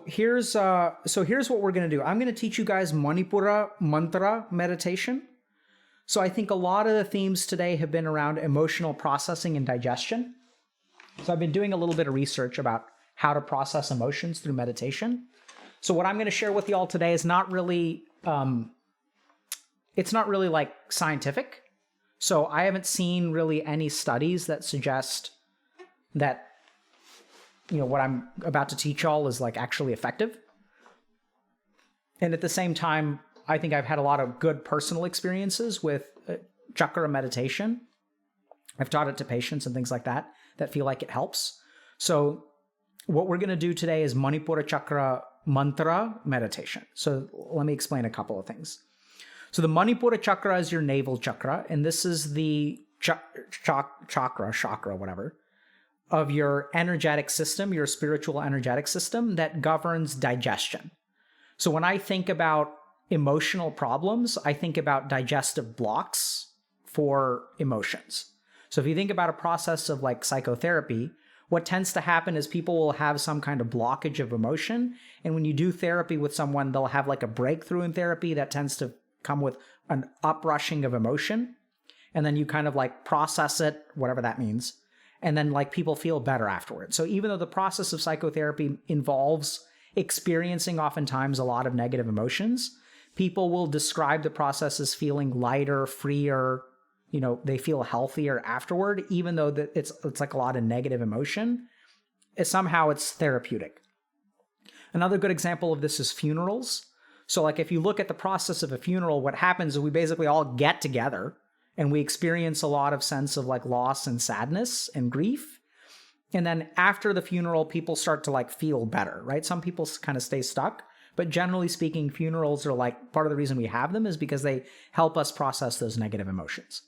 here's what we're going to do. I'm going to teach you guys Manipura Mantra meditation. So I think a lot of the themes today have been around emotional processing and digestion. So I've been doing a little bit of research about how to process emotions through meditation. So what I'm going to share with y'all today is not really, it's not really like scientific. So I haven't seen really any studies that suggest that, what I'm about to teach y'all is like actually effective. And at the same time, I think I've had a lot of good personal experiences with chakra meditation. I've taught it to patients and things like that feel like it helps. So what we're going to do today is Manipura Chakra Mantra meditation. So let me explain a couple of things. So the Manipura Chakra is your navel chakra, and this is the chakra, whatever, of your energetic system, your spiritual energetic system that governs digestion. So when I think about emotional problems, I think about digestive blocks for emotions. So if you think about a process of like psychotherapy, what tends to happen is people will have some kind of blockage of emotion. And when you do therapy with someone, they'll have like a breakthrough in therapy that tends to come with an uprushing of emotion. And then you kind of like process it, whatever that means. And then like people feel better afterwards. So even though the process of psychotherapy involves experiencing oftentimes a lot of negative emotions, people will describe the process as feeling lighter, freer, they feel healthier afterward, even though it's like a lot of negative emotion. Somehow it's therapeutic. Another good example of this is funerals. So like if you look at the process of a funeral, what happens is we basically all get together and we experience a lot of sense of like loss and sadness and grief. And then after the funeral, people start to like feel better, right? Some people kind of stay stuck, but generally speaking, funerals are like part of the reason we have them is because they help us process those negative emotions.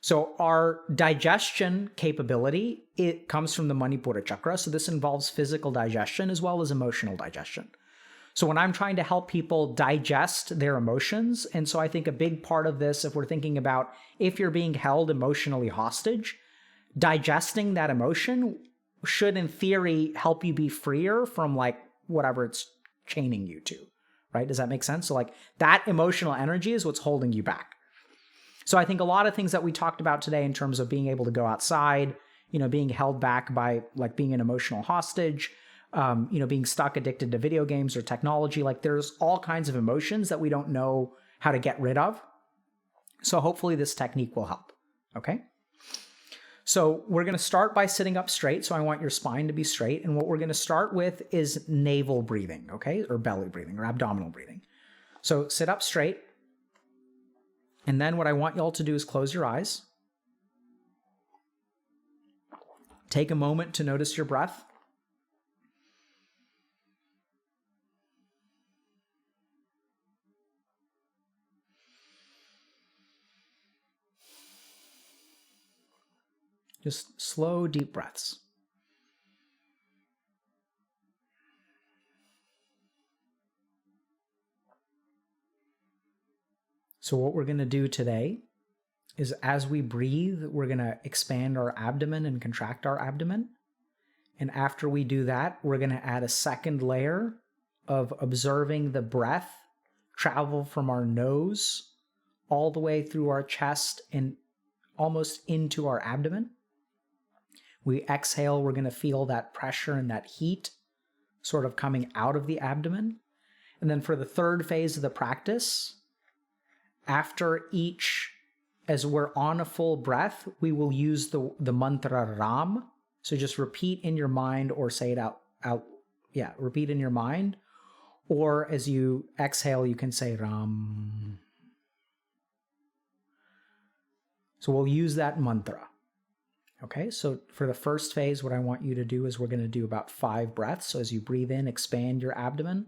So our digestion capability, it comes from the Manipura chakra. So this involves physical digestion as well as emotional digestion. So when I'm trying to help people digest their emotions, and so I think a big part of this, if we're thinking about if you're being held emotionally hostage, digesting that emotion should in theory help you be freer from like whatever it's chaining you to, right? Does that make sense? So like that emotional energy is what's holding you back. So I think a lot of things that we talked about today in terms of being able to go outside, being held back by like being an emotional hostage, being stuck addicted to video games or technology, like there's all kinds of emotions that we don't know how to get rid of. So hopefully this technique will help. Okay. So we're going to start by sitting up straight. So I want your spine to be straight. And what we're going to start with is navel breathing, okay? Or belly breathing or abdominal breathing. So sit up straight. And then what I want y'all to do is close your eyes. Take a moment to notice your breath. Just slow, deep breaths. So what we're going to do today is as we breathe, we're going to expand our abdomen and contract our abdomen. And after we do that, we're going to add a second layer of observing the breath travel from our nose all the way through our chest and almost into our abdomen. We exhale, we're going to feel that pressure and that heat sort of coming out of the abdomen. And then for the third phase of the practice, after each, as we're on a full breath, we will use the mantra Ram. So just repeat in your mind or say it out. Yeah, repeat in your mind. Or as you exhale, you can say Ram. So we'll use that mantra. Okay, so for the first phase, what I want you to do is we're going to do about 5 breaths. So as you breathe in, expand your abdomen.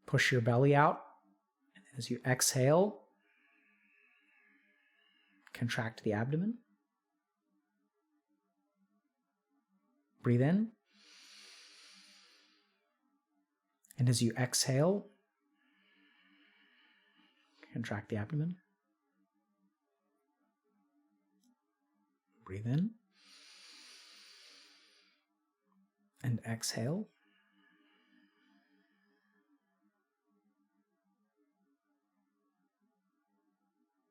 Push your belly out. And as you exhale, contract the abdomen. Breathe in. And as you exhale, contract the abdomen. Breathe in. And And exhale.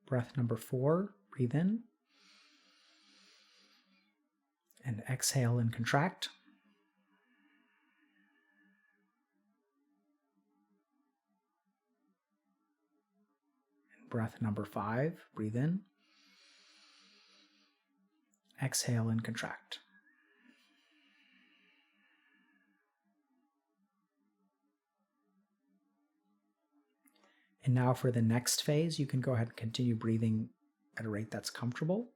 Breath number 4, breathe in. And exhale and contract. And breath number 5, breathe in. Exhale and contract. And now for the next phase, you can go ahead and continue breathing at a rate that's comfortable.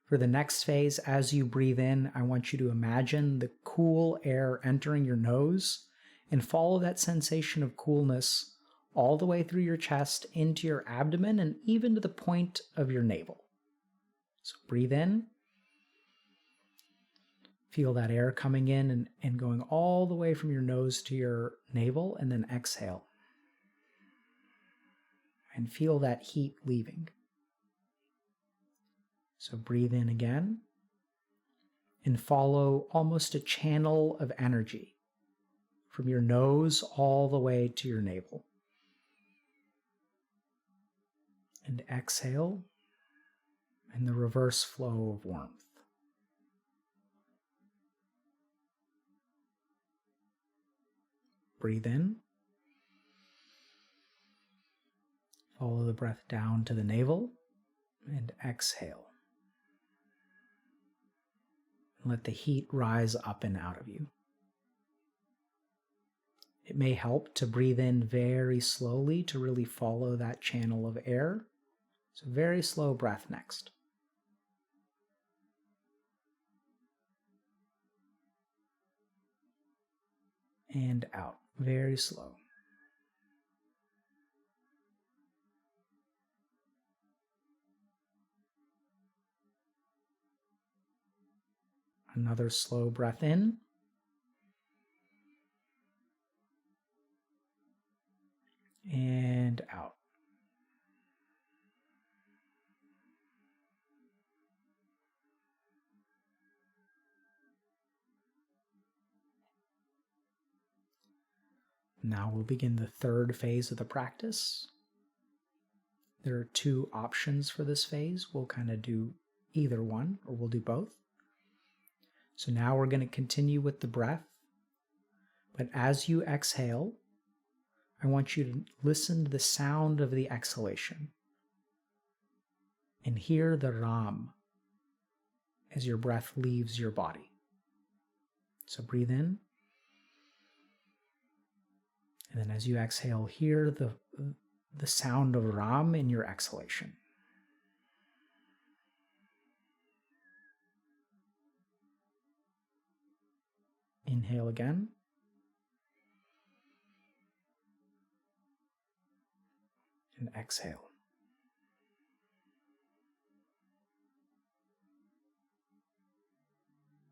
For the next phase, as you breathe in, I want you to imagine the cool air entering your nose and follow that sensation of coolness all the way through your chest, into your abdomen, and even to the point of your navel. So breathe in. Feel that air coming in and going all the way from your nose to your navel, and then exhale. And feel that heat leaving. So breathe in again and follow almost a channel of energy from your nose all the way to your navel. And exhale, and the reverse flow of warmth. Breathe in. Follow the breath down to the navel and exhale. And let the heat rise up and out of you. It may help to breathe in very slowly to really follow that channel of air. So very slow breath next. And out, very slow. Another slow breath in. And out. Now we'll begin the third phase of the practice. There are 2 options for this phase. We'll kind of do either one, or we'll do both. So now we're going to continue with the breath. But as you exhale, I want you to listen to the sound of the exhalation and hear the Ram as your breath leaves your body. So breathe in. And then as you exhale, hear the sound of Ram in your exhalation. Inhale again. And exhale.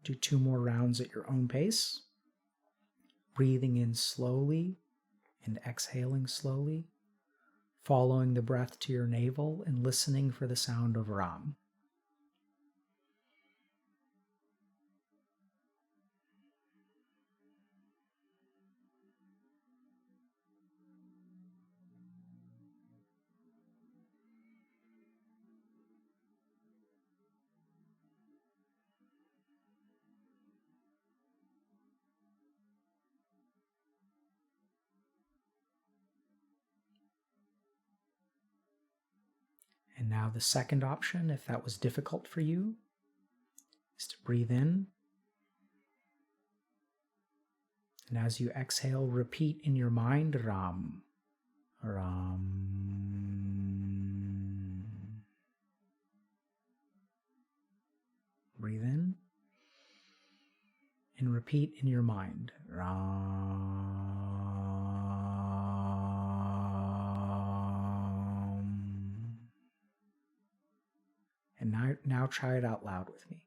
Do 2 more rounds at your own pace. Breathing in slowly and exhaling slowly, following the breath to your navel and listening for the sound of Ram. And now the second option, if that was difficult for you, is to breathe in. And as you exhale, repeat in your mind, Ram, Ram. Breathe in. And repeat in your mind, Ram. And now try it out loud with me.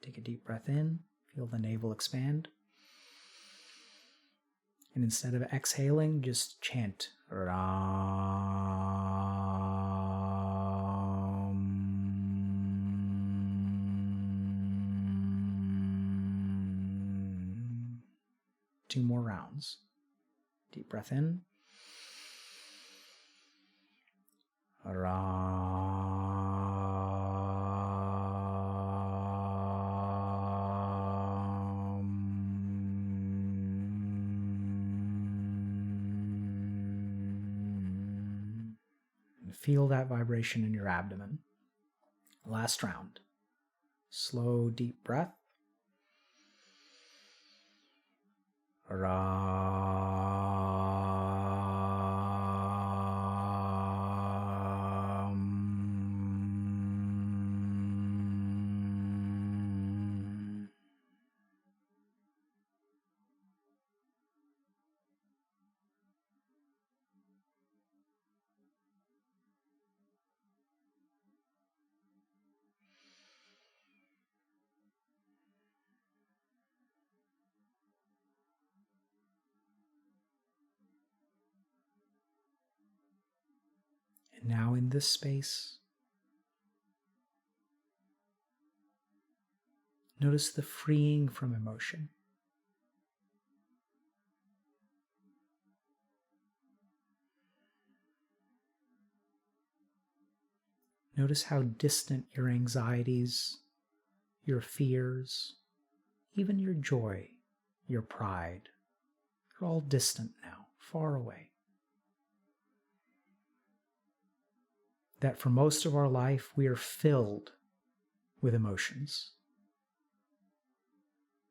Take a deep breath in, feel the navel expand. And instead of exhaling, just chant Ram. 2 more rounds. Deep breath in. And feel that vibration in your abdomen. Last round. Slow, deep breath. And now in this space, notice the freeing from emotion. Notice how distant your anxieties, your fears, even your joy, your pride, are all distant now, far away. That for most of our life, we are filled with emotions.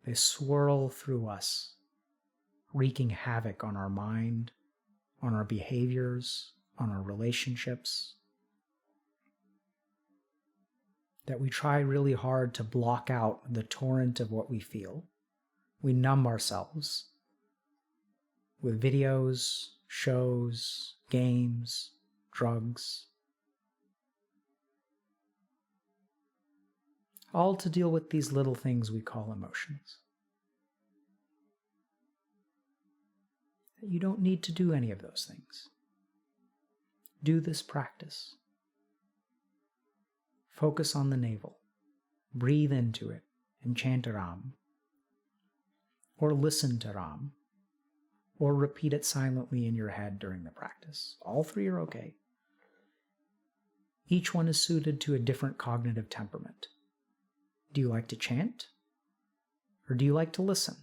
They swirl through us, wreaking havoc on our mind, on our behaviors, on our relationships. That we try really hard to block out the torrent of what we feel. We numb ourselves with videos, shows, games, drugs, all to deal with these little things we call emotions. You don't need to do any of those things. Do this practice. Focus on the navel. Breathe into it and chant Ram. Or listen to Ram. Or repeat it silently in your head during the practice. All 3 are okay. Each one is suited to a different cognitive temperament. Do you like to chant? Or do you like to listen?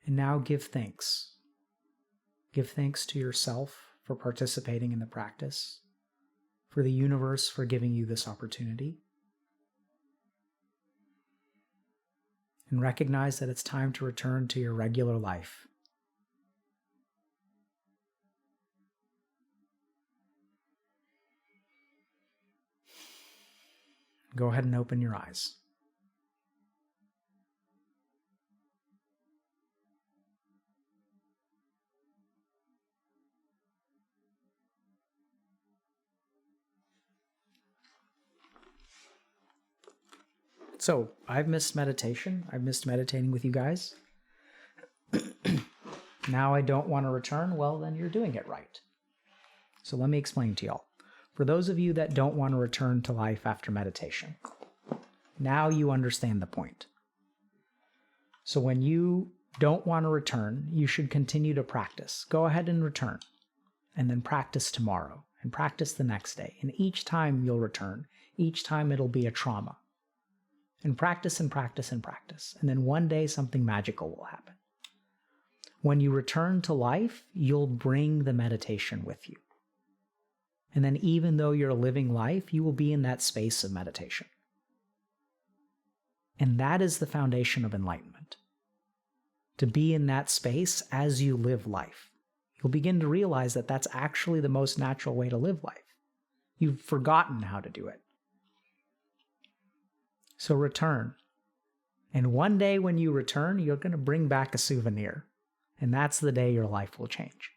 And now give thanks. Give thanks to yourself for participating in the practice, for the universe for giving you this opportunity. And recognize that it's time to return to your regular life. Go ahead and open your eyes. So, I've missed meditation. I've missed meditating with you guys. Now I don't want to return. Well, then you're doing it right. So let me explain to y'all. For those of you that don't want to return to life after meditation, now you understand the point. So when you don't want to return, you should continue to practice. Go ahead and return, and then practice tomorrow, and practice the next day. And each time you'll return, each time it'll be a trauma. And practice and practice and practice. And then one day something magical will happen. When you return to life, you'll bring the meditation with you. And then even though you're living life, you will be in that space of meditation. And that is the foundation of enlightenment. To be in that space as you live life. You'll begin to realize that that's actually the most natural way to live life. You've forgotten how to do it. So return. And one day when you return, you're going to bring back a souvenir. And that's the day your life will change.